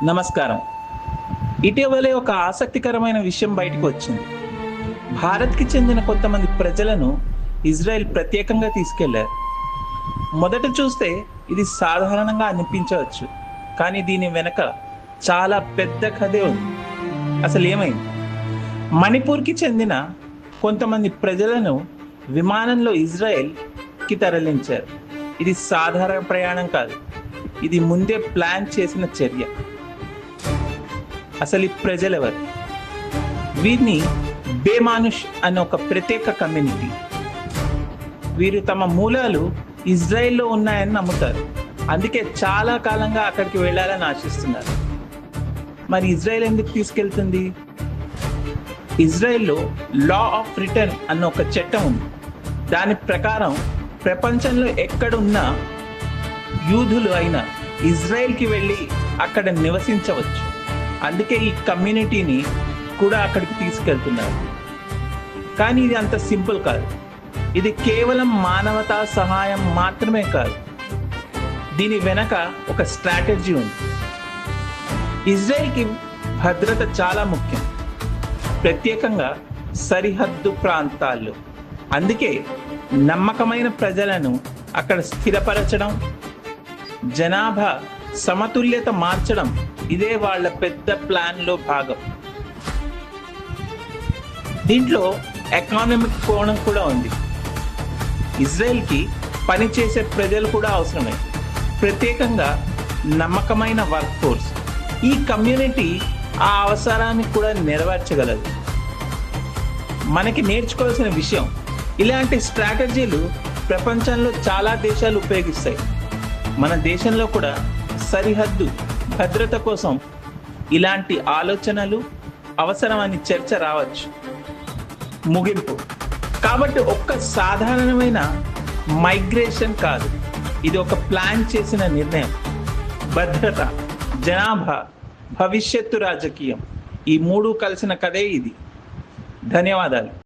నమస్కారం. ఇటీవలే ఒక ఆసక్తికరమైన విషయం బయటకు వచ్చింది. భారత్‌కి చెందిన కొంతమంది ప్రజలను ఇజ్రాయెల్ ప్రత్యేకంగా తీసుకెళ్లారు. మొదట చూస్తే ఇది సాధారణంగా అనిపించవచ్చు. కానీ దీని వెనక చాలా పెద్ద కథే ఉంది. అసలు ఏమైంది? మణిపూర్‌కి చెందిన కొంతమంది ప్రజలను విమానంలో ఇజ్రాయెల్‌కి తరలించారు. ఇది సాధారణ ప్రయాణం కాదు. ఇది ముందే ప్లాన్ చేసిన చర్య. అసలు ఈ ప్రజలెవరు? వీరిని బేమానుష్ అనే ఒక ప్రత్యేక కమ్యూనిటీ. వీరు తమ మూలాలు ఇజ్రాయెల్లో ఉన్నాయని నమ్ముతారు. అందుకే చాలా కాలంగా అక్కడికి వెళ్ళాలని ఆశిస్తున్నారు. మరి ఇజ్రాయెల్ ఎందుకు తీసుకెళ్తుంది? ఇజ్రాయెల్లో లా ఆఫ్ రిటర్న్ అన్న ఒక చట్టం ఉంది. దాని ప్రకారం ప్రపంచంలో ఎక్కడున్నా యూదులు అయినా ఇజ్రాయెల్కి వెళ్ళి అక్కడ నివసించవచ్చు. అందుకే ఈ కమ్యూనిటీని కూడా అక్కడికి తీసుకెళ్తున్నారు. కానీ ఇది అంత సింపుల్ కాదు. ఇది కేవలం మానవతా సహాయం మాత్రమే కాదు. దీని వెనక ఒక స్ట్రాటజీ ఉంది. ఇజ్రాయెల్కి భద్రత చాలా ముఖ్యం, ప్రత్యేకంగా సరిహద్దు ప్రాంతాల్లో. అందుకే నమ్మకమైన ప్రజలను అక్కడ స్థిరపరచడం, జనాభా సమతుల్యత మార్చడం, ఇదే వాళ్ళ పెద్ద ప్లాన్లో భాగం. దీంట్లో ఎకానమిక్ కోణం కూడా ఉంది. ఇజ్రాయెల్కి పనిచేసే ప్రజలు కూడా అవసరమే, ప్రత్యేకంగా నమ్మకమైన వర్క్ ఫోర్స్. ఈ కమ్యూనిటీ ఆ అవసరాన్ని కూడా నెరవేర్చగలదు. మనకి నేర్చుకోవాల్సిన విషయం, ఇలాంటి స్ట్రాటజీలు ప్రపంచంలో చాలా దేశాలు ఉపయోగిస్తాయి. మన దేశంలో కూడా సరిహద్దు భద్రత కోసం ఇలాంటి ఆలోచనలు అవసరమని చర్చ రావచ్చు. ముగింపు కాబట్టి ఒక్క సాధారణమైన మైగ్రేషన్ కాదు, ఇది ఒక ప్లాన్ చేసిన నిర్ణయం. భద్రత, జనాభా, భవిష్యత్తు రాజకీయం, ఈ మూడు కలిసిన కథే ఇది. ధన్యవాదాలు.